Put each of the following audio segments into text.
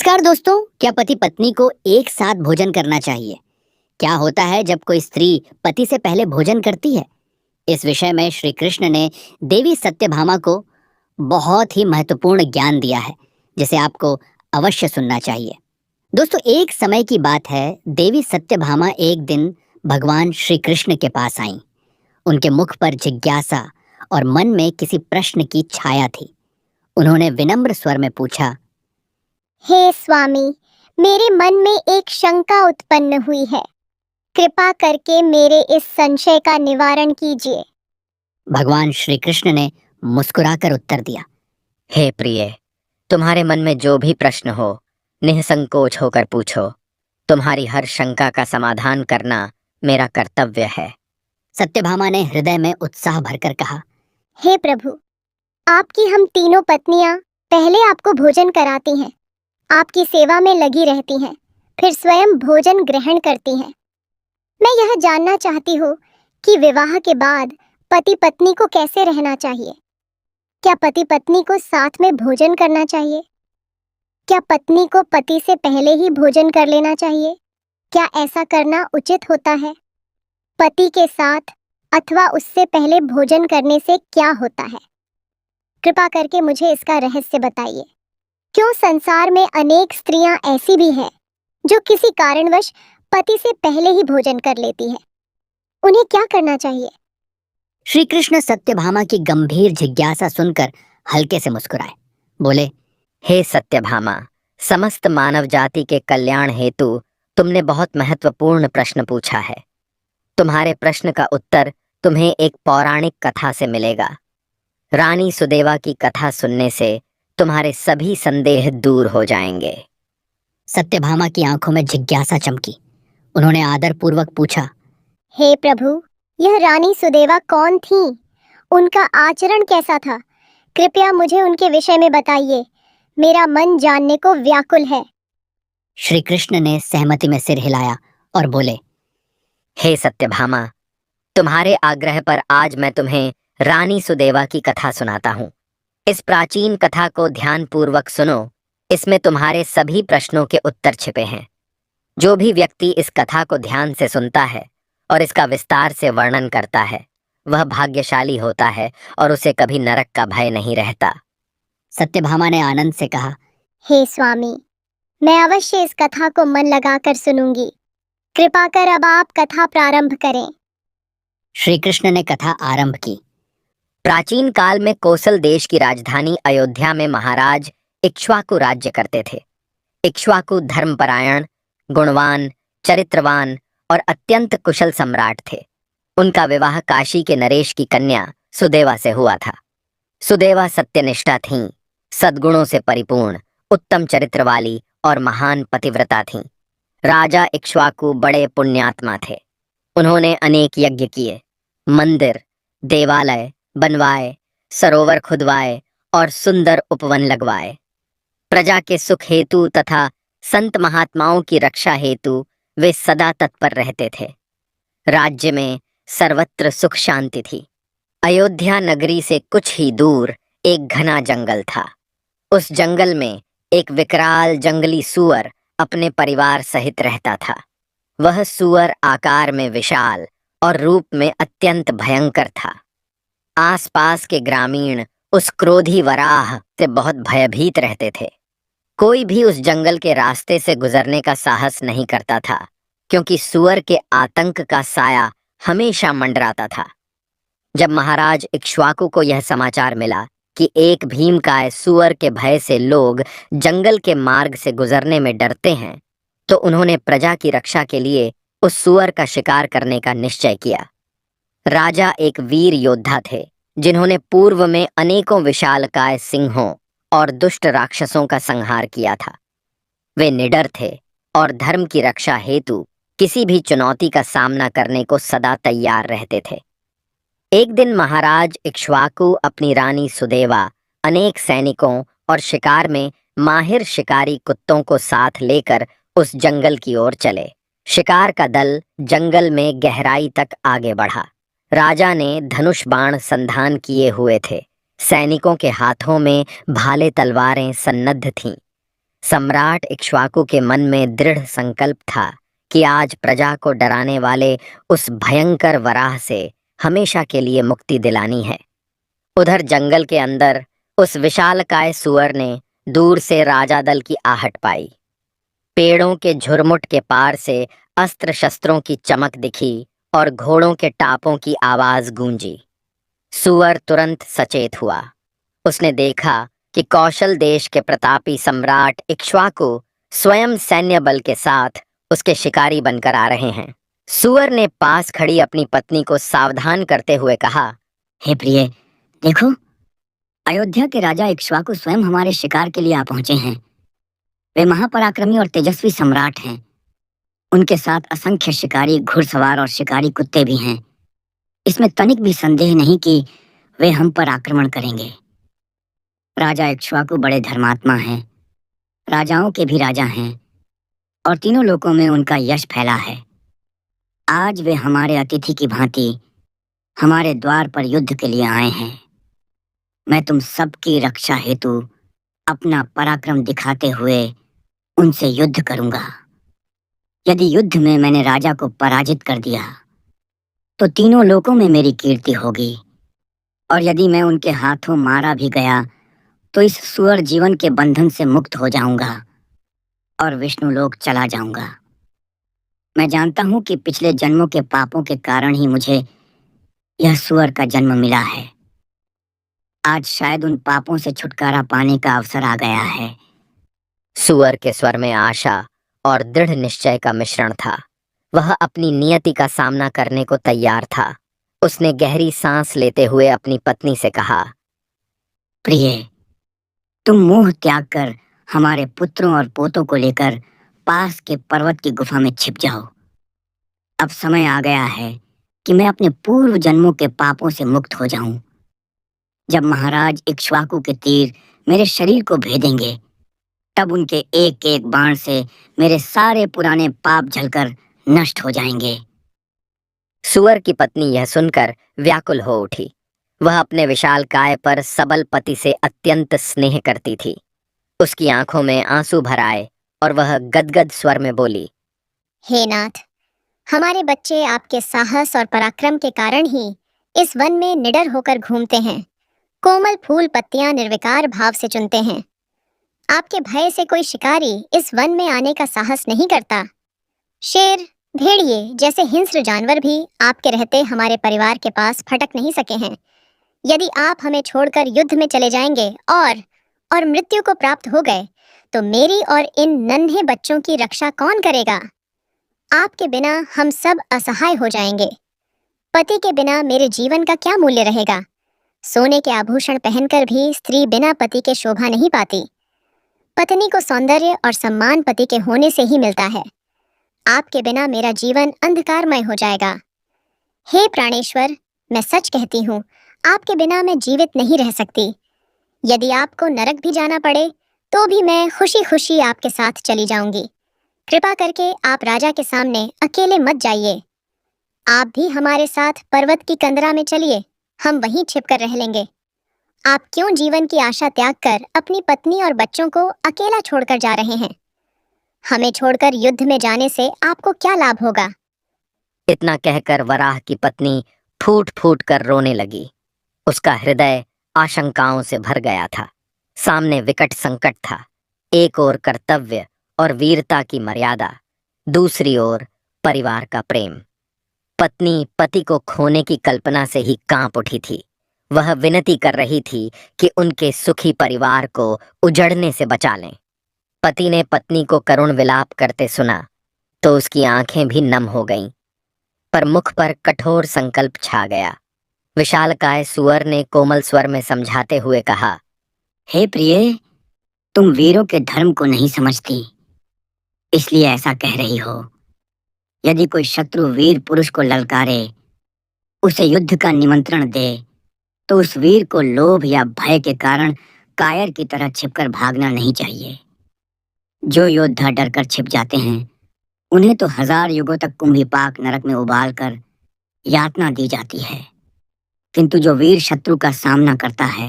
नमस्कार दोस्तों। क्या पति पत्नी को एक साथ भोजन करना चाहिए? क्या होता है जब कोई स्त्री पति से पहले भोजन करती है? इस विषय में श्री कृष्ण ने देवी सत्यभामा को बहुत ही महत्वपूर्ण ज्ञान दिया है, जिसे आपको अवश्य सुनना चाहिए। दोस्तों, एक समय की बात है, देवी सत्यभामा एक दिन भगवान श्री कृष्ण के पास आईं। उनके मुख पर जिज्ञासा और मन में किसी प्रश्न की छाया थी। उन्होंने विनम्र स्वर में पूछा, हे स्वामी, मेरे मन में एक शंका उत्पन्न हुई है। कृपा करके मेरे इस संशय का निवारण कीजिए। भगवान श्री कृष्ण ने मुस्कुराकर उत्तर दिया, हे प्रिय, तुम्हारे मन में जो भी प्रश्न हो, निसंकोच होकर पूछो। तुम्हारी हर शंका का समाधान करना मेरा कर्तव्य है। सत्यभामा ने हृदय में उत्साह भरकर कहा, हे प्रभु, आपकी हम तीनों पत्नियां पहले आपको भोजन कराती हैं, आपकी सेवा में लगी रहती हैं, फिर स्वयं भोजन ग्रहण करती हैं। मैं यह जानना चाहती हूँ कि विवाह के बाद पति पत्नी को कैसे रहना चाहिए। क्या पति पत्नी को साथ में भोजन करना चाहिए? क्या पत्नी को पति से पहले ही भोजन कर लेना चाहिए? क्या ऐसा करना उचित होता है? पति के साथ अथवा उससे पहले भोजन करने से क्या होता है? कृपा करके मुझे इसका रहस्य बताइए। क्यों संसार में अनेक स्त्रियां ऐसी भी हैं जो किसी कारणवश पति से पहले ही भोजन कर लेती हैं? उन्हें क्या करना चाहिए? श्री कृष्ण सत्यभामा की गंभीर जिज्ञासा सुनकर हल्के से मुस्कुराए। बोले, हे सत्यभामा, समस्त मानव जाति के कल्याण हेतु तुमने बहुत महत्वपूर्ण प्रश्न पूछा है। तुम्हारे प्रश्न का उत्तर तुम्हें एक पौराणिक कथा से मिलेगा। रानी सुदेवा की कथा सुनने से तुम्हारे सभी संदेह दूर हो जाएंगे। सत्यभामा की आंखों में जिज्ञासा चमकी। उन्होंने आदरपूर्वक पूछा, हे प्रभु, यह रानी सुदेवा कौन थी? उनका आचरण कैसा था? कृपया मुझे उनके विषय में बताइए। मेरा मन जानने को व्याकुल है। श्री कृष्ण ने सहमति में सिर हिलाया और बोले, हे सत्यभामा, तुम्हारे आग्रह पर आज मैं तुम्हें रानी सुदेवा की कथा सुनाता हूँ। इस प्राचीन कथा को ध्यानपूर्वक सुनो। इसमें तुम्हारे सभी प्रश्नों के उत्तर छिपे हैं। जो भी व्यक्ति इस कथा को ध्यान से सुनता है और इसका विस्तार से वर्णन करता है, वह भाग्यशाली होता है और उसे कभी नरक का भय नहीं रहता। सत्यभामा ने आनंद से कहा, हे स्वामी, मैं अवश्य इस कथा को मन लगाकर सुनूंगी। कृपा कर अब आप कथा प्रारंभ करें। श्री कृष्ण ने कथा आरंभ की। प्राचीन काल में कोसल देश की राजधानी अयोध्या में महाराज इक्ष्वाकु राज्य करते थे। इक्ष्वाकु धर्मपरायण, गुणवान, चरित्रवान और अत्यंत कुशल सम्राट थे। उनका विवाह काशी के नरेश की कन्या सुदेवा से हुआ था। सुदेवा सत्यनिष्ठा थीं, सद्गुणों से परिपूर्ण, उत्तम चरित्र वाली और महान पतिव्रता थीं। राजा इक्ष्वाकु बड़े पुण्यात्मा थे। उन्होंने अनेक यज्ञ किए, मंदिर, देवालय बनवाए, सरोवर खुदवाए और सुंदर उपवन लगवाए। प्रजा के सुख हेतु तथा संत महात्माओं की रक्षा हेतु वे सदा तत्पर रहते थे। राज्य में सर्वत्र सुख शांति थी। अयोध्या नगरी से कुछ ही दूर एक घना जंगल था। उस जंगल में एक विकराल जंगली सूअर अपने परिवार सहित रहता था। वह सूअर आकार में विशाल और रूप में अत्यंत भयंकर था। आसपास के ग्रामीण उस क्रोधी वराह से बहुत भयभीत रहते थे। कोई भी उस जंगल के रास्ते से गुजरने का साहस नहीं करता था, क्योंकि सूअर के आतंक का साया हमेशा मंडराता था। जब महाराज इक्ष्वाकु को यह समाचार मिला कि एक भीमकाय सूअर के भय से लोग जंगल के मार्ग से गुजरने में डरते हैं, तो उन्होंने प्रजा की रक्षा के लिए उस सूअर का शिकार करने का निश्चय किया। राजा एक वीर योद्धा थे, जिन्होंने पूर्व में अनेकों विशालकाय सिंहों और दुष्ट राक्षसों का संहार किया था। वे निडर थे और धर्म की रक्षा हेतु किसी भी चुनौती का सामना करने को सदा तैयार रहते थे। एक दिन महाराज इक्ष्वाकु अपनी रानी सुदेवा, अनेक सैनिकों और शिकार में माहिर शिकारी कुत्तों को साथ लेकर उस जंगल की ओर चले। शिकार का दल जंगल में गहराई तक आगे बढ़ा। राजा ने धनुष बाण संधान किए हुए थे। सैनिकों के हाथों में भाले तलवारें सन्नद्ध थीं। सम्राट इक्ष्वाकु के मन में दृढ़ संकल्प था कि आज प्रजा को डराने वाले उस भयंकर वराह से हमेशा के लिए मुक्ति दिलानी है। उधर जंगल के अंदर उस विशालकाय सुअर ने दूर से राजा दल की आहट पाई। पेड़ों के झुरमुट के पार से अस्त्र शस्त्रों की चमक दिखी और घोड़ों के टापों की आवाज गूंजी। सुअर तुरंत सचेत हुआ। उसने देखा कि कौशल देश के प्रतापी सम्राट इक्ष्वाकु स्वयं सैन्य बल के साथ उसके शिकारी बनकर आ रहे हैं। सुअर ने पास खड़ी अपनी पत्नी को सावधान करते हुए कहा, हे प्रिय, देखो, अयोध्या के राजा इक्ष्वाकु स्वयं हमारे शिकार के लिए आ पहुंचे हैं। वे महापराक्रमी और तेजस्वी सम्राट हैं। उनके साथ असंख्य शिकारी घुड़सवार और शिकारी कुत्ते भी हैं। इसमें तनिक भी संदेह नहीं कि वे हम पर आक्रमण करेंगे। राजा इक्ष्वाकु बड़े धर्मात्मा हैं, राजाओं के भी राजा हैं और तीनों लोकों में उनका यश फैला है। आज वे हमारे अतिथि की भांति हमारे द्वार पर युद्ध के लिए आए हैं। मैं तुम सबकी रक्षा हेतु अपना पराक्रम दिखाते हुए उनसे युद्ध करूंगा। यदि युद्ध में मैंने राजा को पराजित कर दिया तो तीनों लोकों में मेरी कीर्ति होगी, और यदि मैं उनके हाथों मारा भी गया तो इस सुअर जीवन के बंधन से मुक्त हो जाऊंगा और विष्णु लोक चला जाऊंगा। मैं जानता हूं कि पिछले जन्मों के पापों के कारण ही मुझे यह सुअर का जन्म मिला है। आज शायद उन पापों से छुटकारा पाने का अवसर आ गया है। सुअर के स्वर में आशा और दृढ़ निश्चय का मिश्रण था। वह अपनी नियति का सामना करने को तैयार था। उसने गहरी सांस लेते हुए अपनी पत्नी से कहा, प्रिय, तुम मोह त्याग कर हमारे पुत्रों और पोतों को लेकर पास के पर्वत की गुफा में छिप जाओ। अब समय आ गया है कि मैं अपने पूर्व जन्मों के पापों से मुक्त हो जाऊं। जब महाराज इक्ष्वाकु के तीर मेरे शरीर को भेदेंगे, तब उनके एक एक बाण से मेरे सारे पुराने पाप जलकर नष्ट हो जाएंगे। सुअर की पत्नी यह सुनकर व्याकुल हो उठी। वह अपने विशाल काय पर सबल पति से अत्यंत स्नेह करती थी। उसकी आंखों में आंसू भर आए और वह गदगद स्वर में बोली, हे नाथ, हमारे बच्चे आपके साहस और पराक्रम के कारण ही इस वन में निडर होकर घूमते हैं। कोमल फूल पत्तियां निर्विकार भाव से चुनते हैं। आपके भय से कोई शिकारी इस वन में आने का साहस नहीं करता। शेर, भेड़िए जैसे हिंस्र जानवर भी आपके रहते हमारे परिवार के पास फटक नहीं सके हैं। यदि आप हमें छोड़कर युद्ध में चले जाएंगे और मृत्यु को प्राप्त हो गए, तो मेरी और इन नन्हे बच्चों की रक्षा कौन करेगा? आपके बिना हम सब असहाय हो जाएंगे। पति के बिना मेरे जीवन का क्या मूल्य रहेगा? सोने के आभूषण पहनकर भी स्त्री बिना पति के शोभा नहीं पाती। पत्नी को सौंदर्य और सम्मान पति के होने से ही मिलता है। आपके बिना मेरा जीवन अंधकारमय हो जाएगा। हे प्राणेश्वर, मैं सच कहती हूँ, आपके बिना मैं जीवित नहीं रह सकती। यदि आपको नरक भी जाना पड़े तो भी मैं खुशी खुशी आपके साथ चली जाऊंगी। कृपा करके आप राजा के सामने अकेले मत जाइए। आप भी हमारे साथ पर्वत की कंदरा में चलिए, हम वहीं छिपकर रह लेंगे। आप क्यों जीवन की आशा त्याग कर अपनी पत्नी और बच्चों को अकेला छोड़कर जा रहे हैं? हमें छोड़कर युद्ध में जाने से आपको क्या लाभ होगा? इतना कहकर वराह की पत्नी फूट फूट कर रोने लगी। उसका हृदय आशंकाओं से भर गया था। सामने विकट संकट था। एक ओर कर्तव्य और वीरता की मर्यादा, दूसरी ओर परिवार का प्रेम। पत्नी पति को खोने की कल्पना से ही कांप उठी थी। वह विनती कर रही थी कि उनके सुखी परिवार को उजड़ने से बचा लें। पति ने पत्नी को करुण विलाप करते सुना तो उसकी आंखें भी नम हो गईं, पर मुख पर कठोर संकल्प छा गया। विशालकाय सुअर ने कोमल स्वर में समझाते हुए कहा, हे प्रिय, तुम वीरों के धर्म को नहीं समझती, इसलिए ऐसा कह रही हो। यदि कोई शत्रु वीर पुरुष को ललकारे, उसे युद्ध का निमंत्रण दे, तो उस वीर को लोभ या भय के कारण कायर की तरह छिपकर भागना नहीं चाहिए। जो योद्धा डरकर छिप जाते हैं, उन्हें तो 1000 युगों तक कुंभीपाक नरक में उबाल कर यातना दी जाती है। किंतु जो वीर शत्रु का सामना करता है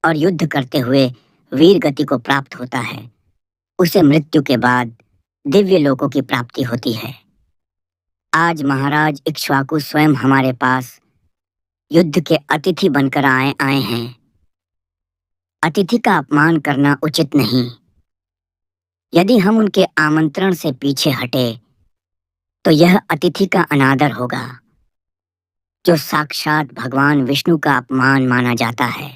और युद्ध करते हुए वीर गति को प्राप्त होता है, उसे मृत्यु के बाद दिव्य लोकों की प्राप्ति होती है। आज महाराज इक्ष्वाकु स्वयं हमारे पास युद्ध के अतिथि बनकर आए आए हैं। अतिथि का अपमान करना उचित नहीं। यदि हम उनके आमंत्रण से पीछे हटे तो यह अतिथि का अनादर होगा, जो साक्षात भगवान विष्णु का अपमान माना जाता है।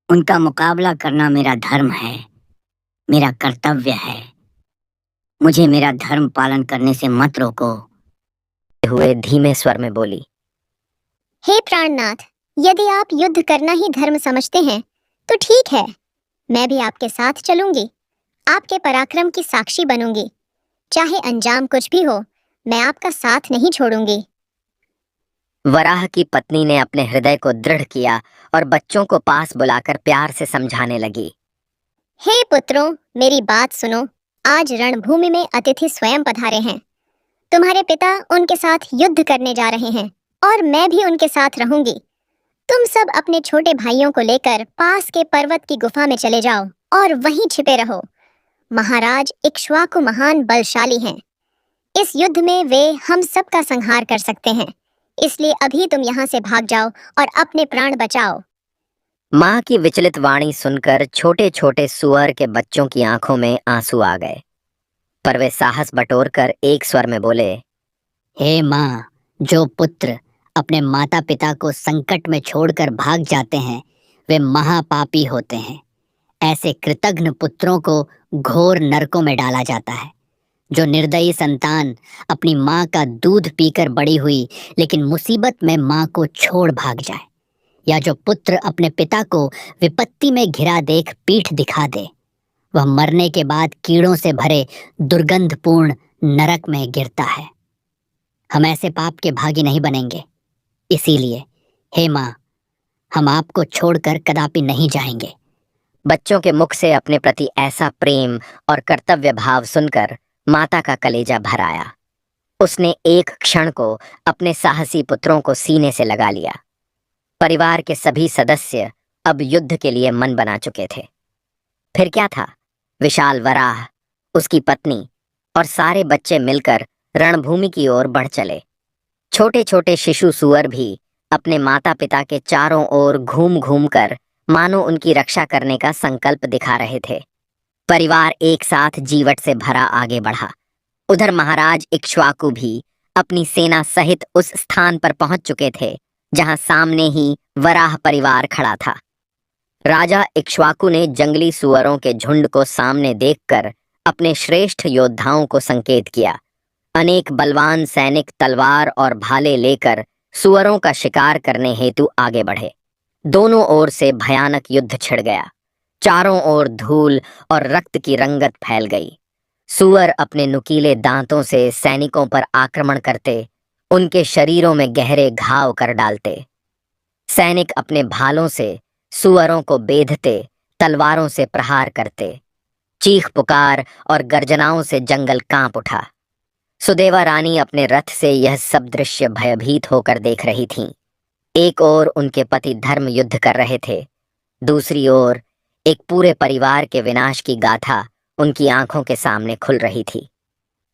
उनका मुकाबला करना मेरा धर्म है, मेरा कर्तव्य है। मुझे मेरा धर्म पालन करने से मत रोको। हुए धीमे स्वर में बोली। हे प्राणनाथ, यदि आप युद्ध करना ही धर्म समझते हैं तो ठीक है, मैं भी आपके साथ चलूंगी, आपके पराक्रम की साक्षी बनूंगी। चाहे अंजाम कुछ भी हो, मैं आपका साथ नहीं छोड़ूंगी। वराह की पत्नी ने अपने हृदय को दृढ़ किया और बच्चों को पास बुलाकर प्यार से समझाने लगी। हे पुत्रों, मेरी बात सुनो। आज रणभूमि में अतिथि स्वयं पधारे हैं। तुम्हारे पिता उनके साथ युद्ध करने जा रहे हैं और मैं भी उनके साथ रहूंगी। तुम सब अपने छोटे भाइयों को लेकर पास के पर्वत की गुफा में चले जाओ और वहीं छिपे रहो। महाराज इक्ष्वाकु महान बलशाली हैं। इस युद्ध में वे हम सब का संहार कर सकते हैं, इसलिए अभी तुम यहाँ से भाग जाओ और अपने प्राण बचाओ। माँ की विचलित वाणी सुनकर छोटे छोटे सुअर के बच्चों की आंखों में आंसू आ गए, पर वे साहस बटोरकर एक स्वर में बोले। हे माँ, जो पुत्र अपने माता पिता को संकट में छोड़कर भाग जाते हैं वे महापापी होते हैं। ऐसे कृतघ्न पुत्रों को घोर नरकों में डाला जाता है। जो निर्दयी संतान अपनी माँ का दूध पीकर बड़ी हुई लेकिन मुसीबत में माँ को छोड़ भाग जाए, या जो पुत्र अपने पिता को विपत्ति में घिरा देख पीठ दिखा दे, वह मरने के बाद कीड़ों से भरे दुर्गंधपूर्ण नरक में गिरता है। हम ऐसे पाप के भागी नहीं बनेंगे। इसीलिए हे माँ, हम आपको छोड़कर कदापि नहीं जाएंगे। बच्चों के मुख से अपने प्रति ऐसा प्रेम और कर्तव्य भाव सुनकर माता का कलेजा भर आया। उसने एक क्षण को अपने साहसी पुत्रों को सीने से लगा लिया। परिवार के सभी सदस्य अब युद्ध के लिए मन बना चुके थे। फिर क्या था, विशाल वराह, उसकी पत्नी और सारे बच्चे मिलकर रणभूमि की ओर बढ़ चले। छोटे छोटे शिशु सुअर भी अपने माता पिता के चारों ओर घूम घूम कर मानो उनकी रक्षा करने का संकल्प दिखा रहे थे। परिवार एक साथ जीवट से भरा आगे बढ़ा। उधर महाराज इक्ष्वाकु भी अपनी सेना सहित उस स्थान पर पहुंच चुके थे जहां सामने ही वराह परिवार खड़ा था। राजा इक्ष्वाकु ने जंगली सुअरों के झुंड को सामने देखकर अपने श्रेष्ठ योद्धाओं को संकेत किया। अनेक बलवान सैनिक तलवार और भाले लेकर सुअरों का शिकार करने हेतु आगे बढ़े। दोनों ओर से भयानक युद्ध छिड़ गया। चारों ओर धूल और रक्त की रंगत फैल गई। सुअर अपने नुकीले दांतों से सैनिकों पर आक्रमण करते, उनके शरीरों में गहरे घाव कर डालते। सैनिक अपने भालों से सुअरों को बेधते, तलवारों से प्रहार करते। चीख पुकार और गर्जनाओं से जंगल कांप उठा। सुदेवा रानी अपने रथ से यह सब दृश्य भयभीत होकर देख रही थीं। एक ओर उनके पति धर्म युद्ध कर रहे थे, दूसरी ओर एक पूरे परिवार के विनाश की गाथा उनकी आंखों के सामने खुल रही थी।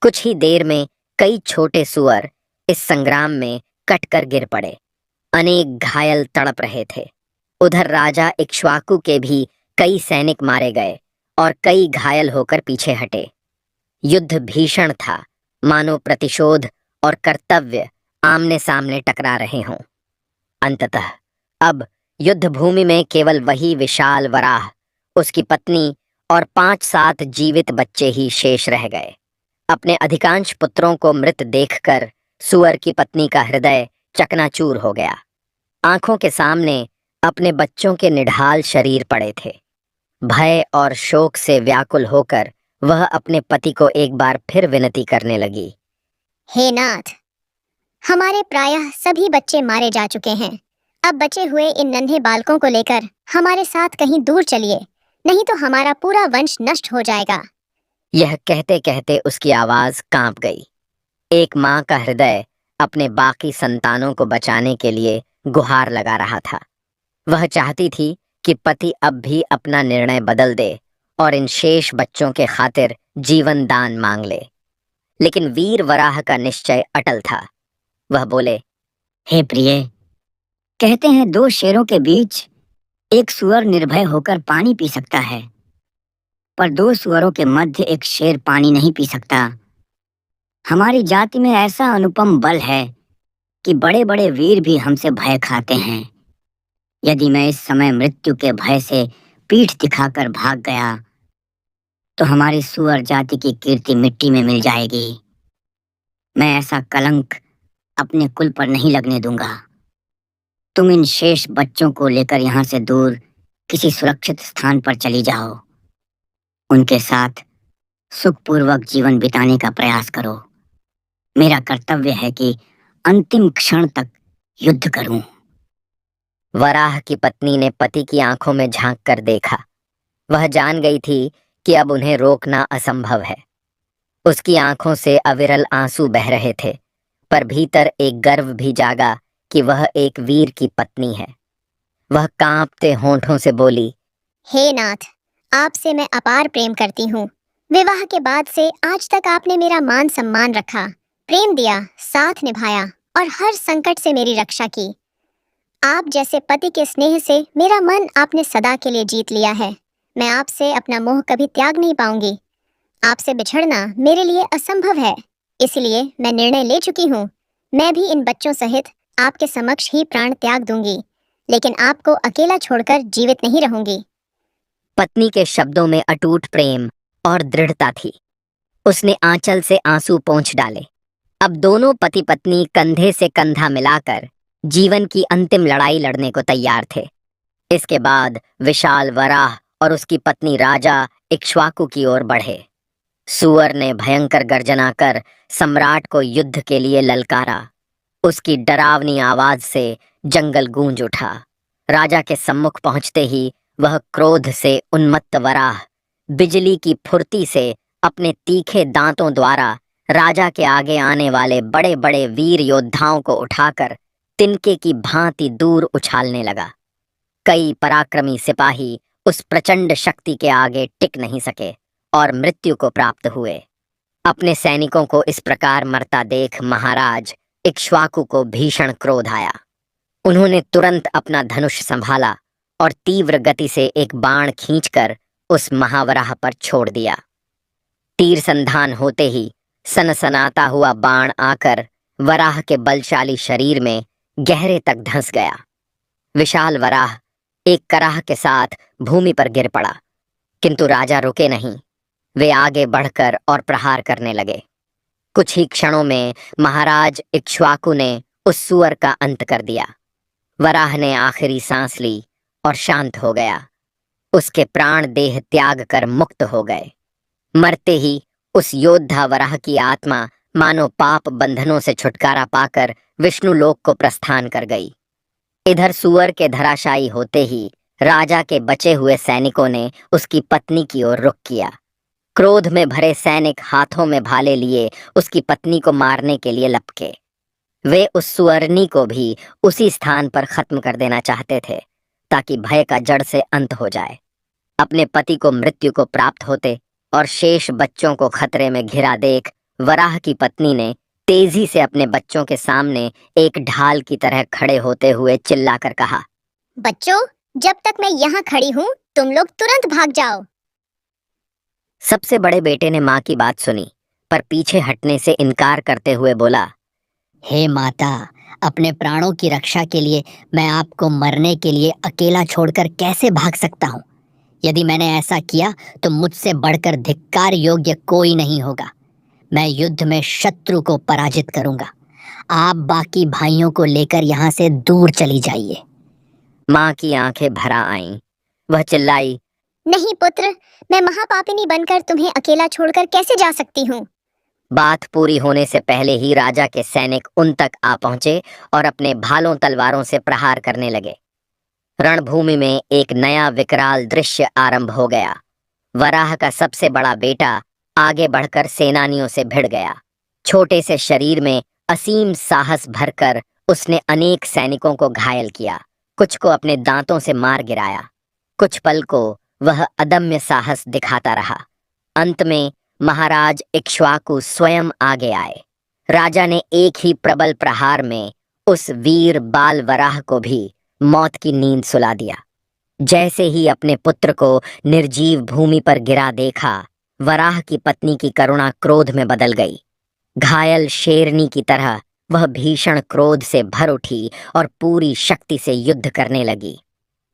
कुछ ही देर में कई छोटे सुअर इस संग्राम में कटकर गिर पड़े। अनेक घायल तड़प रहे थे। उधर राजा इक्ष्वाकु के भी कई सैनिक मारे गए और कई घायल होकर पीछे हटे। युद्ध भीषण था, मानो प्रतिशोध और कर्तव्य आमने सामने टकरा रहे हों। अंततः अब युद्ध भूमि में केवल वही विशाल वराह, उसकी पत्नी और 5-7 जीवित बच्चे ही शेष रह गए। अपने अधिकांश पुत्रों को मृत देखकर सुअर की पत्नी का हृदय चकनाचूर हो गया। आंखों के सामने अपने बच्चों के निढाल शरीर पड़े थे। भय और शोक से व्याकुल होकर वह अपने पति को एक बार फिर विनती करने लगी। हे नाथ, हमारे प्रायः सभी बच्चे मारे जा चुके हैं। अब बचे हुए इन नन्हे बालकों को लेकर हमारे साथ कहीं दूर चलिए, नहीं तो हमारा पूरा वंश नष्ट हो जाएगा। यह कहते कहते उसकी आवाज कांप गई। एक माँ का हृदय अपने बाकी संतानों को बचाने के लिए गुहार लगा रहा था। वह चाहती थी कि पति अब भी अपना निर्णय बदल दे और इन शेष बच्चों के खातिर जीवन दान मांग ले। लेकिन वीर वराह का निश्चय अटल था। वह बोले, हे प्रिय, कहते हैं दो शेरों के बीच एक सुअर निर्भय होकर पानी पी सकता है, पर दो सुअरों के मध्य एक शेर पानी नहीं पी सकता। हमारी जाति में ऐसा अनुपम बल है कि बड़े बड़े वीर भी हमसे भय खाते हैं। यदि मैं इस समय मृत्यु के भय से पीठ दिखाकर भाग गया तो हमारी सुअर जाति की कीर्ति मिट्टी में मिल जाएगी। मैं ऐसा कलंक अपने कुल पर नहीं लगने दूंगा। तुम इन शेष बच्चों को लेकर यहाँ से दूर किसी सुरक्षित स्थान पर चली जाओ। उनके साथ सुखपूर्वक जीवन बिताने का प्रयास करो। मेरा कर्तव्य है कि अंतिम क्षण तक युद्ध करूं। वराह की पत्नी ने पति की आंखों में झांक कर देखा। वह जान गई थी कि अब उन्हें रोकना असंभव है। उसकी आंखों से अविरल आंसू बह रहे थे, पर भीतर एक गर्व भी जागा कि वह एक वीर की पत्नी है। वह कांपते होंठों से बोली, हे नाथ, आपसे मैं अपार प्रेम करती हूँ। विवाह के बाद से आज तक आपने मेरा मान सम्मान रखा, प्रेम दिया, साथ निभाया और हर संकट से मेरी रक्षा की। आप जैसे पति के स्नेह से मेरा मन आपने सदा के लिए जीत लिया है। मैं आपसे अपना मोह कभी त्याग नहीं पाऊंगी। आपसे बिछड़ना मेरे लिए असंभव है, इसलिए मैं निर्णय ले चुकी हूँ। मैं भी इन बच्चों सहित आपके समक्ष ही प्राण त्याग दूंगी, लेकिन आपको अकेला छोड़कर जीवित नहीं रहूंगी। पत्नी के शब्दों में अटूट प्रेम और दृढ़ता थी। उसने आंचल से आंसू पोंछ डाले। अब दोनों पति पत्नी कंधे से कंधा मिलाकर जीवन की अंतिम लड़ाई लड़ने को तैयार थे। इसके बाद विशाल वराह और उसकी पत्नी राजा इक्ष्वाकु की ओर बढ़े। सुअर ने भयंकर गर्जना कर सम्राट को युद्ध के लिए ललकारा। उसकी डरावनी आवाज से जंगल गूंज उठा। राजा के सम्मुख पहुंचते ही वह क्रोध से उन्मत्त वराह बिजली की फुर्ती से अपने तीखे दांतों द्वारा राजा के आगे आने वाले बड़े बड़े वीर योद्धाओं को उठाकर तिनके की भांति दूर उछालने लगा। कई पराक्रमी सिपाही उस प्रचंड शक्ति के आगे टिक नहीं सके और मृत्यु को प्राप्त हुए। अपने सैनिकों को इस प्रकार मरता देख महाराज इक्ष्वाकु को भीषण क्रोध आया। उन्होंने तुरंत अपना धनुष संभाला और तीव्र गति से एक बाण खींचकर उस महावराह पर छोड़ दिया। तीर संधान होते ही सनसनाता हुआ बाण आकर वराह के बलशाली शरीर में गहरे तक धंस गया। विशाल वराह एक कराह के साथ भूमि पर गिर पड़ा, किंतु राजा रुके नहीं। वे आगे बढ़कर और प्रहार करने लगे। कुछ ही क्षणों में महाराज इक्ष्वाकु ने उस सुअर का अंत कर दिया। वराह ने आखिरी सांस ली और शांत हो गया। उसके प्राण देह त्याग कर मुक्त हो गए। मरते ही उस योद्धा वराह की आत्मा मानो पाप बंधनों से छुटकारा पाकर विष्णु लोक को प्रस्थान कर गई। इधर सुअर के धराशायी होते ही राजा के बचे हुए सैनिकों ने उसकी पत्नी की ओर रुख किया। क्रोध में भरे सैनिक हाथों में भाले लिए उसकी पत्नी को मारने के लिए लपके। वे उस सुअरनी को भी उसी स्थान पर खत्म कर देना चाहते थे ताकि भय का जड़ से अंत हो जाए। अपने पति को मृत्यु को प्राप्त होते और शेष बच्चों को खतरे में घिरा देख वराह की पत्नी ने तेजी से अपने बच्चों के सामने एक ढाल की तरह खड़े होते हुए चिल्लाकर कहा, बच्चों, जब तक मैं यहाँ खड़ी हूँ तुम लोग तुरंत भाग जाओ। सबसे बड़े बेटे ने माँ की बात सुनी, पर पीछे हटने से इनकार करते हुए बोला, हे माता, अपने प्राणों की रक्षा के लिए मैं आपको मरने के लिए अकेला छोड़कर कैसे भाग सकता हूँ। यदि मैंने ऐसा किया तो मुझसे बढ़कर धिक्कार योग्य कोई नहीं होगा। मैं युद्ध में शत्रु को पराजित करूंगा। आप बाकी भाइयों को लेकर यहाँ से दूर चली जाइए। माँ की आंखें भरा आईं। वह चिल्लाई, नहीं पुत्र, मैं महापापिनी बनकर तुम्हें अकेला छोड़कर कैसे जा सकती हूँ। बात पूरी होने से पहले ही राजा के सैनिक उन तक आ पहुंचे और अपने भालों तलवारों से प्रहार करने लगे। रणभूमि में एक नया विकराल दृश्य आरंभ हो गया। वराह का सबसे बड़ा बेटा आगे बढ़कर सेनानियों से भिड़ गया। छोटे से शरीर में असीम साहस भरकर उसने अनेक सैनिकों को घायल किया। कुछ को अपने दांतों से मार गिराया। कुछ पल को वह अदम्य साहस दिखाता रहा। अंत में महाराज इक्ष्वाकु स्वयं आगे आए। राजा ने एक ही प्रबल प्रहार में उस वीर बाल वराह को भी मौत की नींद सुला दिया। जैसे ही अपने पुत्र को निर्जीव भूमि पर गिरा देखा, वराह की पत्नी की करुणा क्रोध में बदल गई। घायल शेरनी की तरह वह भीषण क्रोध से भर उठी और पूरी शक्ति से युद्ध करने लगी।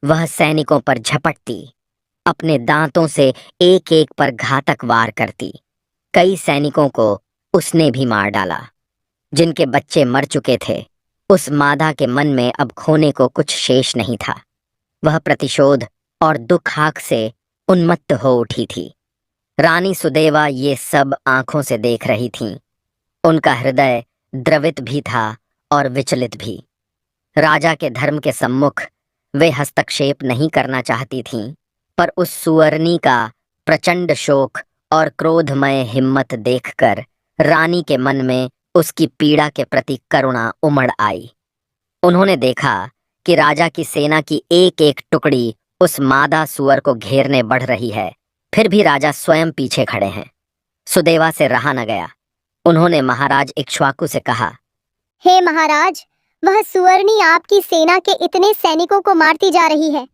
वह सैनिकों पर झपटती, अपने दांतों से एक एक पर घातक वार करती। कई सैनिकों को उसने भी मार डाला। जिनके बच्चे मर चुके थे, उस मादा के मन में अब खोने को कुछ शेष नहीं था। वह प्रतिशोध और दुखाक से उन्मत्त हो उठी थी। रानी सुदेवा ये सब आंखों से देख रही थीं। उनका हृदय द्रवित भी था और विचलित भी। राजा के धर्म के सम्मुख वे हस्तक्षेप नहीं करना चाहती थीं, पर उस सुअर्णी का प्रचंड शोक और क्रोधमय हिम्मत देखकर रानी के मन में उसकी पीड़ा के प्रति करुणा उमड़ आई। उन्होंने देखा कि राजा की सेना की एक एक टुकड़ी उस मादा सुअर को घेरने बढ़ रही है, फिर भी राजा स्वयं पीछे खड़े हैं। सुदेवा से रहा न गया। उन्होंने महाराज इक्ष्वाकु से कहा, हे महाराज, वह सुअर्णी आपकी सेना के इतने सैनिकों को मारती जा रही है।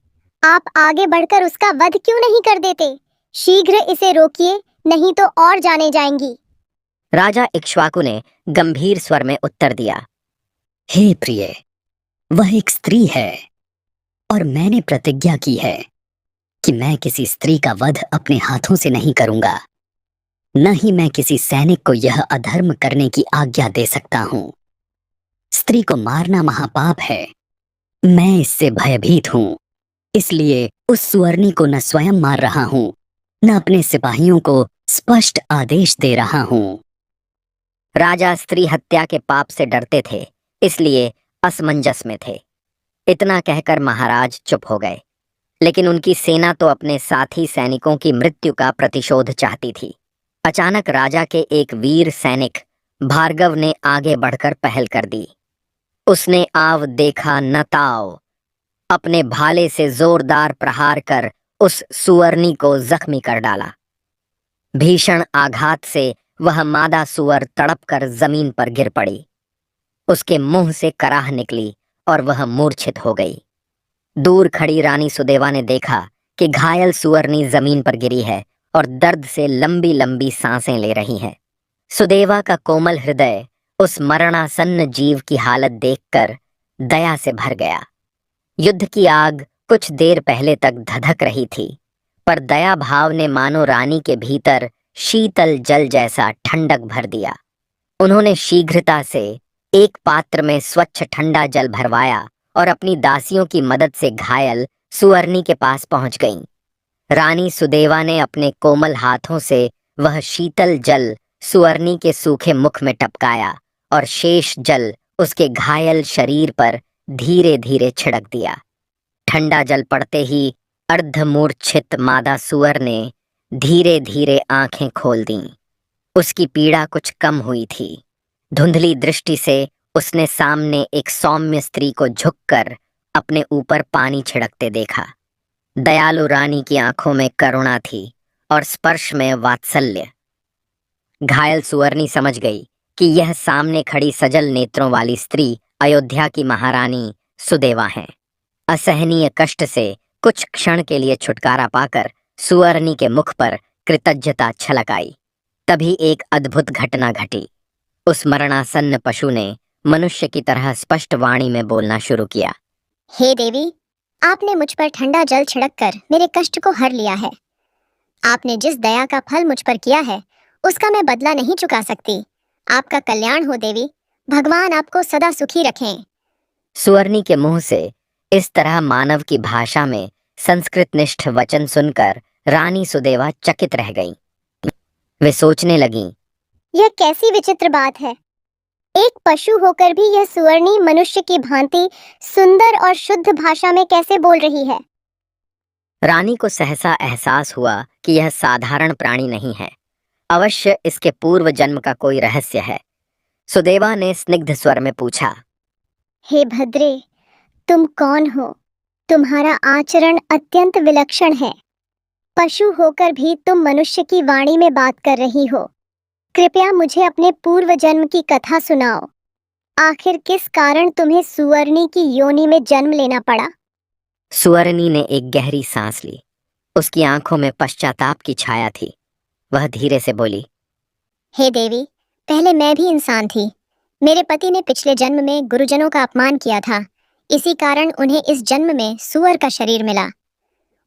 आप आगे बढ़कर उसका वध क्यों नहीं कर देते? शीघ्र इसे रोकिए, नहीं तो और जाने जाएंगी। राजा इक्ष्वाकु ने गंभीर स्वर में उत्तर दिया, हे प्रिय, वह एक स्त्री है और मैंने प्रतिज्ञा की है कि मैं किसी स्त्री का वध अपने हाथों से नहीं करूंगा। न ही मैं किसी सैनिक को यह अधर्म करने की आज्ञा दे सकता हूं। स्त्री को मारना महापाप है। मैं इससे भयभीत हूं, इसलिए उस सुअर्णी को न स्वयं मार रहा हूं, न अपने सिपाहियों को स्पष्ट आदेश दे रहा हूं। राजा स्त्री हत्या के पाप से डरते थे, इसलिए असमंजस में थे। इतना कहकर महाराज चुप हो गए। लेकिन उनकी सेना तो अपने साथी सैनिकों की मृत्यु का प्रतिशोध चाहती थी। अचानक राजा के एक वीर सैनिक भार्गव ने आगे बढ़कर पहल कर दी। उसने आव देखा न ताव अपने भाले से जोरदार प्रहार कर उस सुअर्णी को जख्मी कर डाला। भीषण आघात से वह मादा सुअर तड़पकर जमीन पर गिर पड़ी। उसके मुंह से कराह निकली और वह मूर्छित हो गई। दूर खड़ी रानी सुदेवा ने देखा कि घायल सुअर्णी जमीन पर गिरी है और दर्द से लंबी लंबी सांसें ले रही है। सुदेवा का कोमल हृदय उस मरणासन्न जीव की हालत देखकर दया से भर गया। युद्ध की आग कुछ देर पहले तक धधक रही थी, पर दया भाव ने मानो रानी के भीतर शीतल जल जैसा ठंडक भर दिया। उन्होंने शीघ्रता से एक पात्र में स्वच्छ ठंडा जल भरवाया और अपनी दासियों की मदद से घायल सुअर्णी के पास पहुंच गईं। रानी सुदेवा ने अपने कोमल हाथों से वह शीतल जल सुअर्णी के सूखे मुख में टपकाया और शेष जल उसके घायल शरीर पर धीरे धीरे छिड़क दिया। ठंडा जल पड़ते ही अर्धमूर्छित मादा सुअर ने धीरे धीरे आंखें खोल दीं। उसकी पीड़ा कुछ कम हुई थी। धुंधली दृष्टि से उसने सामने एक सौम्य स्त्री को झुककर अपने ऊपर पानी छिड़कते देखा। दयालु रानी की आंखों में करुणा थी और स्पर्श में वात्सल्य। घायल सुअर्णी समझ गई कि यह सामने खड़ी सजल नेत्रों वाली स्त्री अयोध्या की महारानी सुदेवा है। असहनीय कष्ट से कुछ क्षण के लिए छुटकारा पाकर सुअर्णी के मुख पर कृतज्ञता छलक आई। तभी एक अद्भुत घटना घटी। उस मरणासन्न पशु ने मनुष्य की तरह स्पष्ट वाणी में बोलना शुरू किया। हे देवी, आपने मुझ पर ठंडा जल छिड़ककर मेरे कष्ट को हर लिया है। आपने जिस दया का फल मुझ पर किया है, उसका मैं बदला नहीं चुका सकती। आपका कल्याण हो देवी, भगवान आपको सदा सुखी रखें। सुअर्णी के मुंह से इस तरह मानव की भाषा में संस्कृतनिष्ठ वचन सुनकर रानी सुदेवा चकित रह गईं। वे सोचने लगीं, यह कैसी विचित्र बात है। एक पशु होकर भी यह सुअर्णी मनुष्य की भांति सुंदर और शुद्ध भाषा में कैसे बोल रही है। रानी को सहसा एहसास हुआ कि यह साधारण प्राणी नहीं है। अवश्य इसके पूर्व जन्म का कोई रहस्य है। सुदेवा ने स्निग्ध स्वर में पूछा, हे भद्रे, तुम कौन हो? तुम्हारा आचरण अत्यंत विलक्षण है। पशु होकर भी तुम मनुष्य की वाणी में बात कर रही हो। कृपया मुझे अपने पूर्व जन्म की कथा सुनाओ। आखिर किस कारण तुम्हें सुअरनी की योनि में जन्म लेना पड़ा? सुअरनी ने एक गहरी सांस ली। उसकी आंखों में पश्चाताप की छाया थी। वह धीरे से बोली, हे देवी, पहले मैं भी इंसान थी। मेरे पति ने पिछले जन्म में गुरुजनों का अपमान किया था। इसी कारण उन्हें इस जन्म में सुअर का शरीर मिला।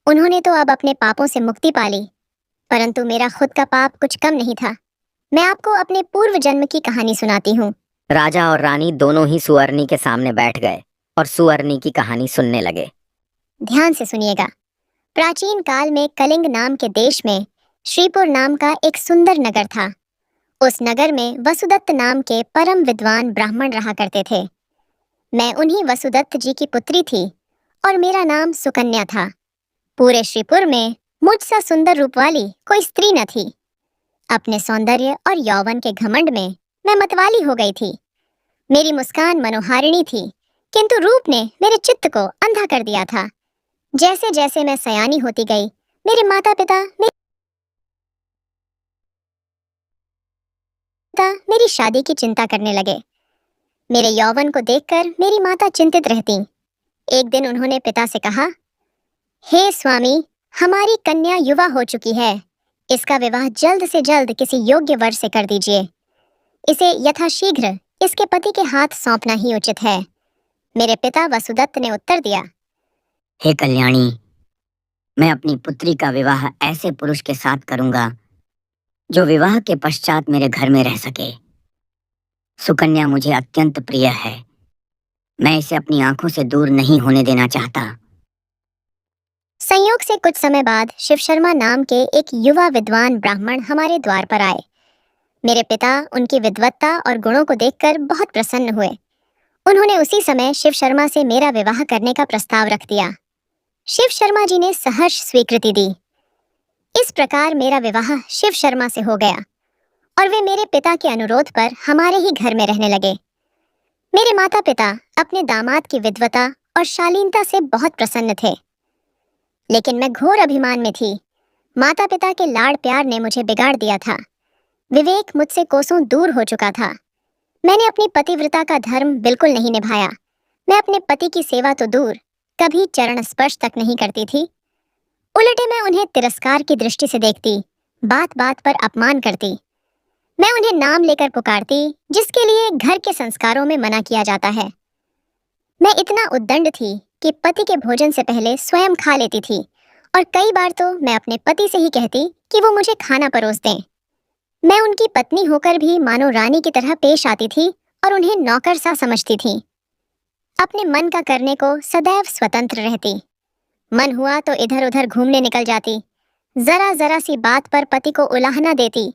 उन्होंने तो अब अपने पापों से मुक्ति पा ली, परंतु मेरा खुद का पाप कुछ कम नहीं था। मैं आपको अपने पूर्व जन्म की कहानी सुनाती हूँ। राजा और रानी दोनों ही सुअरनी के सामने बैठ गए और सुअरनी की कहानी सुनने लगे। ध्यान से सुनिएगा। प्राचीन काल में कलिंग नाम के देश में श्रीपुर नाम का एक सुंदर नगर था। उस नगर में वसुदत्त नाम के परम विद्वान ब्राह्मण रहा करते थे। मैं उन्हीं वसुदत्त जी की पुत्री थी और मेरा नाम सुकन्या था। पूरे श्रीपुर में मुझसा सुंदर रूप वाली कोई स्त्री न थी। अपने सौंदर्य और यौवन के घमंड में मैं मतवाली हो गई थी। मेरी मुस्कान मनोहारिणी थी, किंतु रूप ने मेरे चित्त को अंधा कर दिया था। जैसे जैसे मैं सयानी होती गई, मेरे माता पिता मेरी शादी की चिंता करने लगे। मेरे यौवन को देखकर मेरी माता चिंतित रहती। एक दिन उन्होंने पिता से कहा, हे स्वामी, हमारी कन्या युवा हो चुकी है। इसका विवाह जल्द से जल्द किसी योग्य वर से कर दीजिए। इसे यथाशीघ्र इसके पति के हाथ सौंपना ही उचित है। मेरे पिता वसुदत्त ने उत्तर दिया, हे कल्याणी, मैं अपनी पुत्री का विवाह ऐसे पुरुष के साथ करूंगा जो विवाह के पश्चात मेरे घर में रह सके। सुकन्या मुझे अत्यंत प्रिय है। मैं इसे अपनी आंखों से दूर नहीं होने देना चाहता। संयोग से कुछ समय बाद शिव शर्मा नाम के एक युवा विद्वान ब्राह्मण हमारे द्वार पर आए। मेरे पिता उनकी विद्वत्ता और गुणों को देखकर बहुत प्रसन्न हुए। उन्होंने उसी समय शिव शर्मा से मेरा विवाह करने का प्रस्ताव रख दिया। शिव शर्मा जी ने सहर्ष स्वीकृति दी। इस प्रकार मेरा विवाह शिव शर्मा से हो गया और वे मेरे पिता के अनुरोध पर हमारे ही घर में रहने लगे। मेरे माता पिता अपने दामाद की विद्वता और शालीनता से बहुत प्रसन्न थे, लेकिन मैं घोर अभिमान में थी। माता पिता के लाड़ प्यार ने मुझे बिगाड़ दिया था। विवेक मुझसे कोसों दूर हो चुका था। मैंने अपनी पतिव्रता का धर्म बिल्कुल नहीं निभाया। मैं अपने पति की सेवा तो दूर, कभी चरण स्पर्श तक नहीं करती थी। उलटे मैं उन्हें तिरस्कार की दृष्टि से देखती, बात बात पर अपमान करती। मैं उन्हें नाम लेकर पुकारती, जिसके लिए घर के संस्कारों में मना किया जाता है। मैं इतना उद्दंड थी कि पति के भोजन से पहले स्वयं खा लेती थी और कई बार तो मैं अपने पति से ही कहती कि वो मुझे खाना परोस दें। मैं उनकी पत्नी होकर भी मानो रानी की तरह पेश आती थी और उन्हें नौकर सा समझती थी। अपने मन का करने को सदैव स्वतंत्र रहती। मन हुआ तो इधर उधर घूमने निकल जाती। जरा जरा सी बात पर पति को उलाहना देती,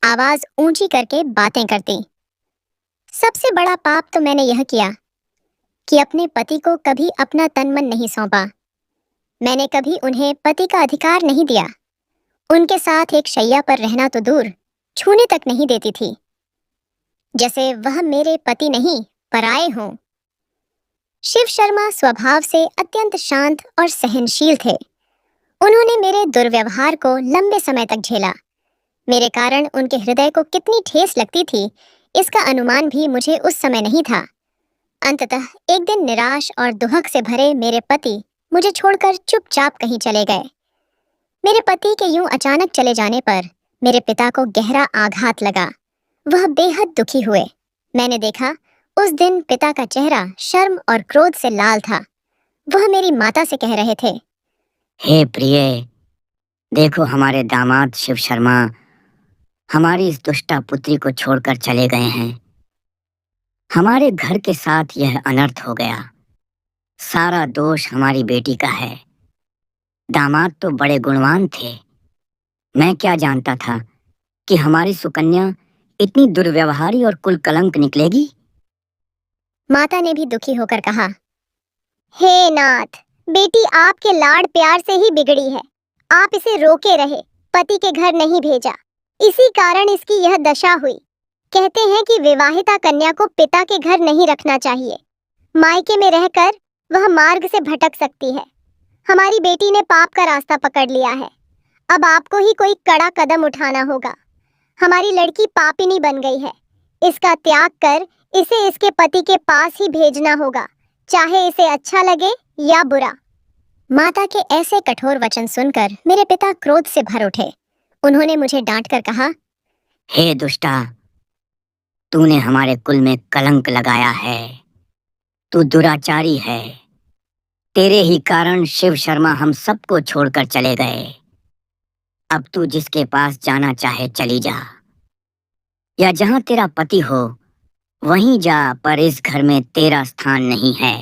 आवाज ऊंची करके बातें करती। सबसे बड़ा पाप तो मैंने यह किया कि अपने पति को कभी अपना तन मन नहीं सौंपा। मैंने कभी उन्हें पति का अधिकार नहीं दिया। उनके साथ एक शैया पर रहना तो दूर, छूने तक नहीं देती थी, जैसे वह मेरे पति नहीं पराये हों। शिव शर्मा स्वभाव से अत्यंत शांत और सहनशील थे। उन्होंने मेरे दुर्व्यवहार को लंबे समय तक झेला। मेरे कारण उनके हृदय को कितनी ठेस लगती थी, इसका अनुमान भी मुझे उस समय नहीं था। अंततः एक दिन निराश और दुहक से भरे मेरे पति मुझे छोड़कर चुपचाप कहीं चले गए। मेरे पति के यूं अचानक चले जाने पर मेरे पिता को गहरा आघात लगा। वह बेहद दुखी हुए। मैंने देखा उस दिन पिता का चेहरा शर्म और क्रोध से लाल था। वह मेरी माता से कह रहे थे, हे प्रिय, देखो हमारे दामाद शिव शर्मा हमारी इस दुष्टा पुत्री को छोड़कर चले गए हैं। हमारे घर के साथ यह अनर्थ हो गया। सारा दोष हमारी बेटी का है। दामाद तो बड़े गुणवान थे। मैं क्या जानता था कि हमारी सुकन्या इतनी दुर्व्यवहारी और कुल कलंक निकलेगी। माता ने भी दुखी होकर कहा, हे नाथ, बेटी आपके लाड़ प्यार से ही बिगड़ी है। आप इसे रोके रहे, पति के घर नहीं भेजा, इसी कारण इसकी यह दशा हुई। कहते हैं कि विवाहिता कन्या को पिता के घर नहीं रखना चाहिए। मायके में रहकर वह मार्ग से भटक सकती है। हमारी बेटी ने पाप का रास्ता पकड़ लिया है। अब आपको ही कोई कड़ा कदम उठाना होगा। हमारी लड़की पापिनी बन गई है। इसका त्याग कर इसे इसके पति के पास ही भेजना होगा, चाहे इसे अच्छा लगे या बुरा। माता के ऐसे कठोर वचन सुनकर मेरे पिता क्रोध से भर उठे। उन्होंने मुझे डांटकर कहा, हे दुष्टा, तूने हमारे कुल में कलंक लगाया है। तू दुराचारी है। तेरे ही कारण शिव शर्मा हम सबको छोड़कर चले गए। अब तू जिसके पास जाना चाहे चली जा, या जहां तेरा पति हो वहीं जा, पर इस घर में तेरा स्थान नहीं है।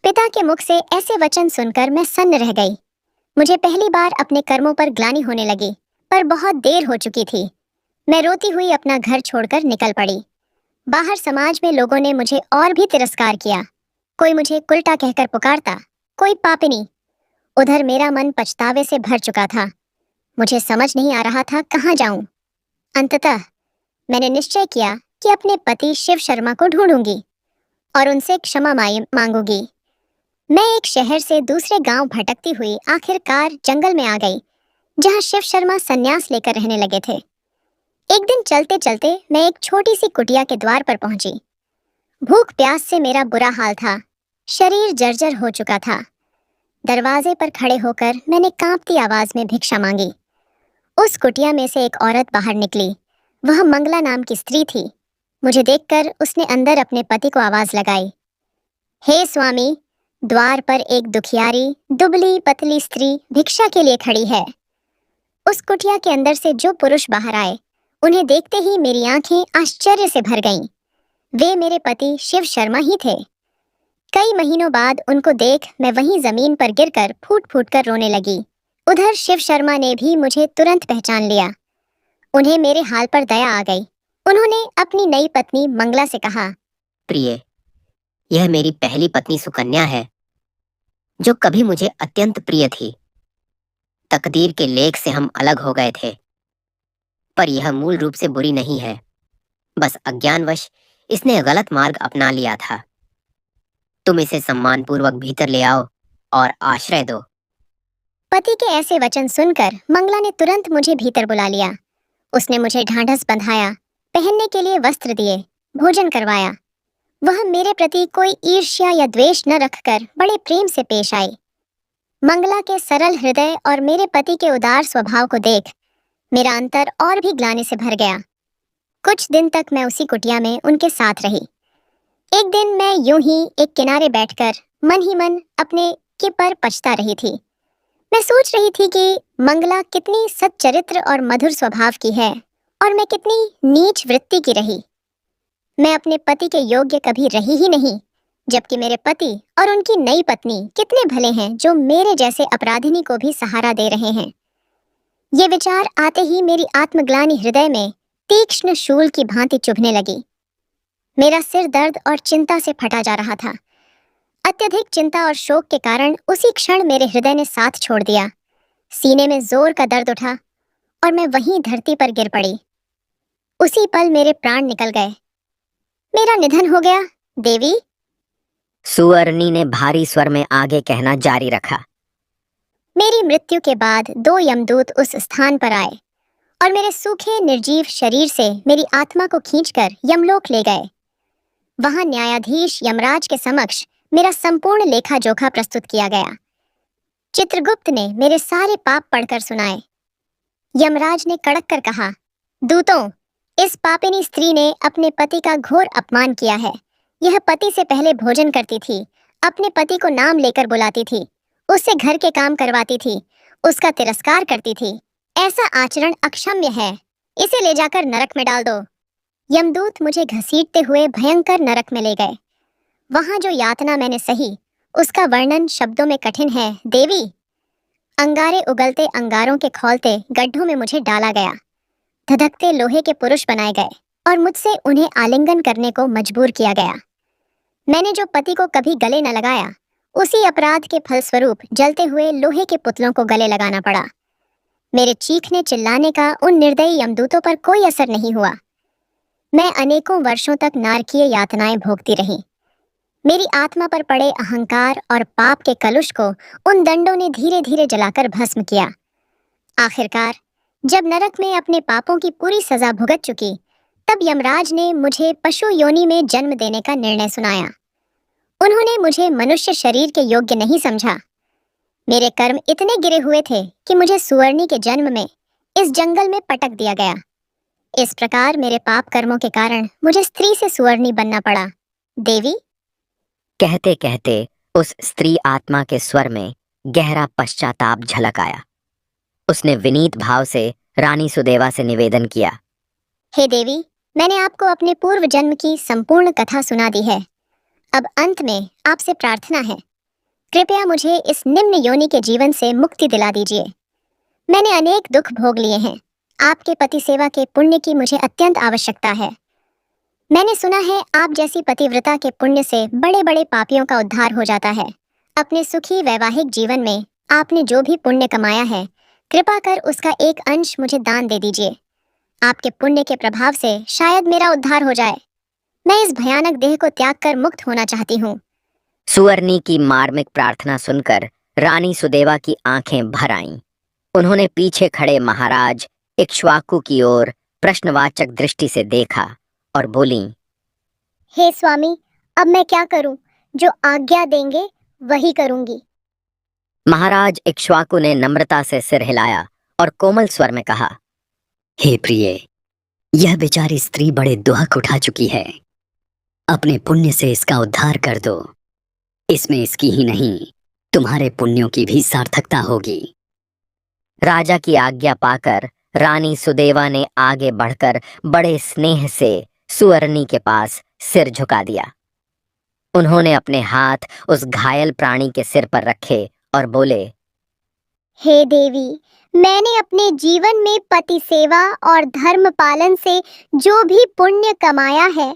पिता के मुख से ऐसे वचन सुनकर मैं सन्न रह गई। मुझे पहली बार अपने कर्मों पर ग्लानि होने लगी, पर बहुत देर हो चुकी थी। मैं रोती हुई अपना घर छोड़कर निकल पड़ी। बाहर समाज में लोगों ने मुझे और भी तिरस्कार किया। कोई मुझे कुलटा कहकर पुकारता, कोई पापिनी। उधर मेरा मन पछतावे से भर चुका था। मुझे समझ नहीं आ रहा था कहाँ जाऊं। अंततः मैंने निश्चय किया कि अपने पति शिव शर्मा को ढूंढूंगी और उनसे क्षमा मांगूंगी। मैं एक शहर से दूसरे गांव भटकती हुई आखिरकार जंगल में आ गई, जहां शिव शर्मा संन्यास लेकर रहने लगे थे। एक दिन चलते चलते मैं एक छोटी सी कुटिया के द्वार पर पहुंची। भूख प्यास से मेरा बुरा हाल था। शरीर जर्जर हो चुका था। दरवाजे पर खड़े होकर मैंने कांपती आवाज में भिक्षा मांगी। उस कुटिया में से एक औरत बाहर निकली। वह मंगला नाम की स्त्री थी। मुझे देखकर उसने अंदर अपने पति को आवाज लगाई, हे स्वामी, द्वार पर एक दुखियारी दुबली पतली स्त्री भिक्षा के लिए खड़ी है। उस कुटिया के अंदर से जो पुरुष बाहर आए, उन्हें देखते ही मेरी आंखें आश्चर्य से भर गईं। वे मेरे पति शिव शर्मा ही थे। कई महीनों बाद उनको देख मैं वहीं जमीन पर गिरकर फूट फूट कर रोने लगी। उधर शिव शर्मा ने भी मुझे तुरंत पहचान लिया। उन्हें मेरे हाल पर दया आ गई। उन्होंने अपनी नई पत्नी मंगला से कहा, प्रिय, यह मेरी पहली पत्नी सुकन्या है, जो कभी मुझे अत्यंत प्रिय थी। तकदीर के लेख से हम अलग हो गए थे, पर यह मूल रूप से बुरी नहीं है। बस अज्ञानवश इसने गलत मार्ग अपना लिया था। तुम इसे सम्मानपूर्वक भीतर ले आओ और आश्रय दो। पति के ऐसे वचन सुनकर मंगला ने तुरंत मुझे भीतर बुला लिया। उसने मुझे ढांढस बंधाया, पहनने के लिए वस्त्र दिए, भोजन करवाया। वह मेरे प्रति कोई ईर्ष्या या द्वेष न रखकर बड़े प्रेम से पेश आई। मंगला के सरल हृदय और मेरे पति के उदार स्वभाव को देख मेरा अंतर और भी ग्लानि से भर गया। कुछ दिन तक मैं उसी कुटिया में उनके साथ रही। एक दिन मैं यूं ही एक किनारे बैठकर मन ही मन अपने के पर पछता रही थी। मैं सोच रही थी कि मंगला कितनी सच्चरित्र और मधुर स्वभाव की है और मैं कितनी नीच वृत्ति की रही। मैं अपने पति के योग्य कभी रही ही नहीं, जबकि मेरे पति और उनकी नई पत्नी कितने भले हैं, जो मेरे जैसे अपराधिनी को भी सहारा दे रहे हैं। ये विचार आते ही मेरी आत्मग्लानि हृदय में तीक्ष्ण शूल की भांति चुभने लगी। मेरा सिर दर्द और चिंता से फटा जा रहा था। अत्यधिक चिंता और शोक के कारण उसी क्षण मेरे हृदय ने साथ छोड़ दिया। सीने में जोर का दर्द उठा और मैं वहीं धरती पर गिर पड़ी। उसी पल मेरे प्राण निकल गए। मेरा निधन हो गया, देवी। सुवर्णी ने भारी स्वर में आगे कहना जारी रखा। मेरी मृत्यु के बाद 2 यमदूत उस स्थान पर आए और मेरे सूखे निर्जीव शरीर से मेरी आत्मा को खींचकर यमलोक ले गए। वहां न्यायाधीश यमराज के समक्ष मेरा संपूर्ण लेखा जोखा प्रस्तुत किया गया। चित्रगुप्त ने मेरे सारे पाप पढ़कर सुनाए। यमराज ने कड़क कर कहा, दूतों, इस पापिनी स्त्री ने अपने पति का घोर अपमान किया है। यह पति से पहले भोजन करती थी, अपने पति को नाम लेकर बुलाती थी, उससे घर के काम करवाती थी, उसका तिरस्कार करती थी। ऐसा आचरण अक्षम्य है। इसे ले जाकर नरक में डाल दो। यमदूत मुझे घसीटते हुए भयंकर नरक में ले गए। वहां जो यातना मैंने सही, उसका वर्णन शब्दों में कठिन है, देवी। अंगारे उगलते अंगारों के खौलते गड्ढों में मुझे डाला गया। धधकते लोहे के पुरुष बनाए गए और मुझसे उन्हें आलिंगन करने को मजबूर किया गया। मैंने जो पति को कभी गले न लगाया, उसी अपराध के फलस्वरूप जलते हुए लोहे के पुतलों को गले लगाना पड़ा। मेरे चीखने चिल्लाने का उन निर्दयी यमदूतों पर कोई असर नहीं हुआ। मैं अनेकों वर्षों तक नारकीय यातनाएं भोगती रही। मेरी आत्मा पर पड़े अहंकार और पाप के कलुष को उन दंडों ने धीरे धीरे जलाकर भस्म किया। आखिरकार जब नरक में अपने पापों की पूरी सजा भुगत चुकी, तब यमराज ने मुझे पशु योनि में जन्म देने का निर्णय सुनाया। उन्होंने मुझे मनुष्य शरीर के योग्य नहीं समझा। मेरे कर्म इतने गिरे हुए थे कि मुझे सुअरनी के जन्म में इस जंगल में पटक दिया गया। इस प्रकार मेरे पाप कर्मों के कारण मुझे स्त्री से सुअरनी बनना पड़ा। देवी, कहते कहते उस स्त्री आत्मा के स्वर में गहरा पश्चाताप झलक आया। उसने विनीत भाव से रानी सुदेवा से निवेदन किया, हे देवी, मैंने आपको अपने पूर्व जन्म की संपूर्ण कथा सुना दी है। अब अंत में आपसे प्रार्थना है, कृपया मुझे इस निम्न योनि के जीवन से मुक्ति दिला दीजिए। मैंने अनेक दुख भोग लिए हैं। आपके पति सेवा के पुण्य की मुझे अत्यंत आवश्यकता है। मैंने सुना है आप जैसी पतिव्रता के पुण्य से बड़े बड़े पापियों का उद्धार हो जाता है। अपने सुखी वैवाहिक जीवन में आपने जो भी पुण्य कमाया है, कृपा कर उसका एक अंश मुझे दान दे दीजिए। आपके पुण्य के प्रभाव से शायद मेरा उद्धार हो जाए। मैं इस भयानक देह को त्याग कर मुक्त होना चाहती हूँ। सुअरनी की मार्मिक प्रार्थना सुनकर रानी सुदेवा की आंखें भर आईं। उन्होंने पीछे खड़े महाराज इक्ष्वाकु की ओर प्रश्नवाचक दृष्टि से देखा और बोली, हे स्वामी, अब मैं क्या करूं? जो आज्ञा देंगे वही करूंगी। महाराज इक्ष्वाकु ने नम्रता से सिर हिलाया और कोमल स्वर में कहा, हे प्रिय, यह बेचारी स्त्री बड़े दुहक उठा चुकी है। अपने पुण्य से इसका उद्धार कर दो। इसमें इसकी ही नहीं, तुम्हारे पुण्यों की भी सार्थकता होगी। राजा की आज्ञा पाकर रानी सुदेवा ने आगे बढ़कर बड़े स्नेह से सुअरनी के पास सिर झुका दिया। उन्होंने अपने हाथ उस घायल प्राणी के सिर पर रखे और बोले, हे देवी, मैंने अपने जीवन में पति सेवा और धर्म पालन से जो भी पुण्य कमाया है,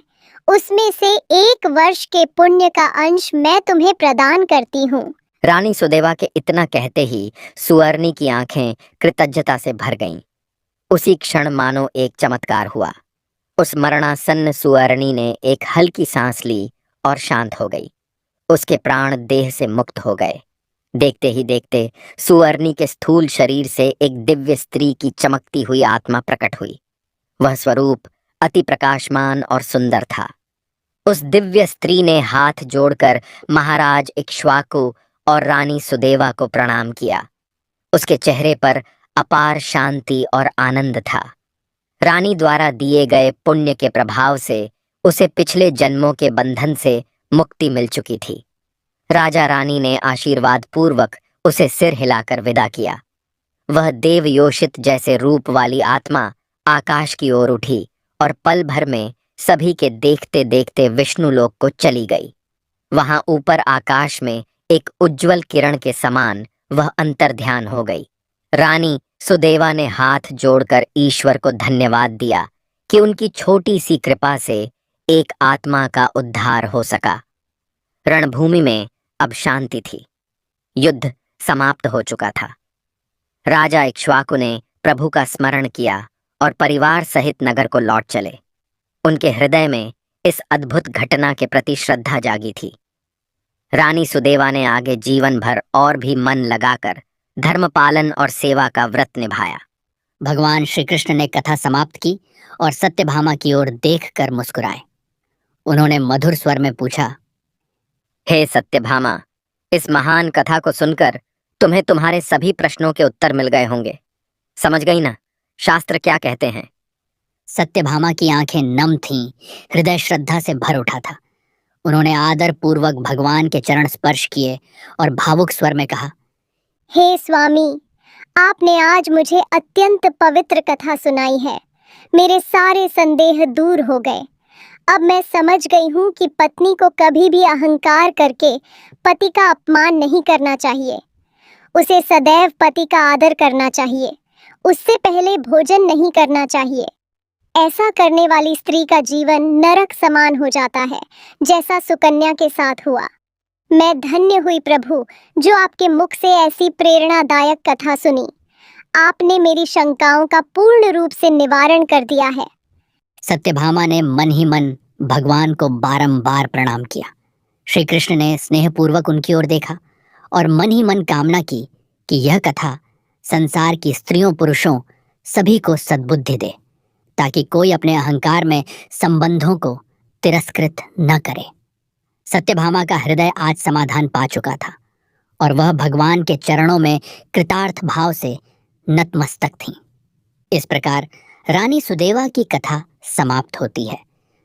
उसमें से 1 वर्ष के पुण्य का अंश मैं तुम्हें प्रदान करती हूँ। रानी सुदेवा के इतना कहते ही सुअरनी की आंखें कृतज्ञता से भर गईं। उसी क्षण मानो एक चमत्कार हुआ। उस मरणासन्न सुअरनी ने एक हल्की सांस ली और शांत हो गई। उसके प्राण देह से मुक्त हो गए। देखते ही देखते सुअरनी के स्थूल शरीर से एक दिव्य स्त्री की चमकती हुई आत्मा प्रकट हुई। वह स्वरूप अति प्रकाशमान और सुंदर था। उस दिव्य स्त्री ने हाथ जोड़कर महाराज इक्ष्वाकु और रानी सुदेवा को प्रणाम किया। उसके चेहरे पर अपार शांति और आनंद था। रानी द्वारा दिए गए पुण्य के प्रभाव से उसे पिछले जन्मों के बंधन से मुक्ति मिल चुकी थी। राजा रानी ने आशीर्वाद पूर्वक उसे सिर हिलाकर विदा किया। वह देवयोषित जैसे रूप वाली आत्मा आकाश की ओर उठी और पल भर में सभी के देखते देखते विष्णु लोक को चली गई। वहां ऊपर आकाश में एक उज्जवल किरण के समान वह अंतर्ध्यान हो गई। रानी सुदेवा ने हाथ जोड़कर ईश्वर को धन्यवाद दिया कि उनकी छोटी सी कृपा से एक आत्मा का उद्धार हो सका। रणभूमि में अब शांति थी। युद्ध समाप्त हो चुका था। राजा इक्ष्वाकु ने प्रभु का स्मरण किया और परिवार सहित नगर को लौट चले। उनके हृदय में इस अद्भुत घटना के प्रति श्रद्धा जागी थी। रानी सुदेवा ने आगे जीवन भर और भी मन लगाकर धर्म पालन और सेवा का व्रत निभाया। भगवान श्री कृष्ण ने कथा समाप्त की और सत्यभामा की ओर देखकर मुस्कुराए। उन्होंने मधुर स्वर में पूछा, हे सत्यभामा, इस महान कथा को सुनकर तुम्हें तुम्हारे सभी प्रश्नों के उत्तर मिल गए होंगे। समझ गई ना शास्त्र क्या कहते हैं? सत्यभामा की आंखें नम थीं, हृदय श्रद्धा से भर उठा था। उन्होंने आदर पूर्वक भगवान के चरण स्पर्श किए और भावुक स्वर में कहा, हे स्वामी, आपने आज मुझे अत्यंत पवित्र कथा सुनाई है। मेरे सारे संदेह दूर हो गए। अब मैं समझ गई हूँ कि पत्नी को कभी भी अहंकार करके पति का अपमान नहीं करना चाहिए। उसे सदैव पति का आदर करना चाहिए। उससे पहले भोजन नहीं करना चाहिए। ऐसा करने वाली स्त्री का जीवन नरक समान हो जाता है, जैसा सुकन्या के साथ हुआ। मैं धन्य हुई प्रभु, जो आपके मुख से ऐसी प्रेरणादायक कथा सुनी। आपने मेरी शंकाओं का पूर्ण रूप से निवारण कर दिया है। सत्यभामा ने मन ही मन भगवान को बारंबार प्रणाम किया। श्री कृष्ण ने स्नेहपूर्वक उनकी ओर देखा और मन ही मन कामना की कि यह कथा संसार की स्त्रियों पुरुषों सभी को सद्बुद्धि दे, ताकि कोई अपने अहंकार में संबंधों को तिरस्कृत न करे। सत्यभामा का हृदय आज समाधान पा चुका था और वह भगवान के चरणों में कृतार्थ भाव से नतमस्तक थीं। इस प्रकार रानी सुदेवा की कथा समाप्त होती है,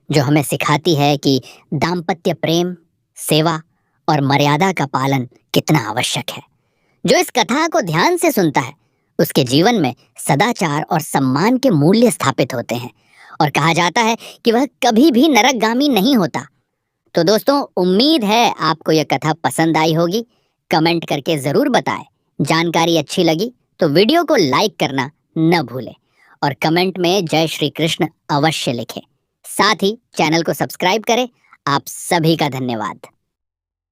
जो हमें सिखाती है कि दाम्पत्य प्रेम, सेवा और मर्यादा का पालन कितना आवश्यक है। जो इस कथा को ध्यान से सुनता है उसके जीवन में सदाचार और सम्मान के मूल्य स्थापित होते हैं और कहा जाता है कि वह कभी भी नरकगामी नहीं होता। तो दोस्तों, उम्मीद है आपको यह कथा पसंद आई होगी। कमेंट करके ज़रूर बताएं। जानकारी अच्छी लगी तो वीडियो को लाइक करना न भूलें और कमेंट में जय श्री कृष्ण अवश्य लिखें। साथ ही चैनल को सब्सक्राइब करें। आप सभी का धन्यवाद।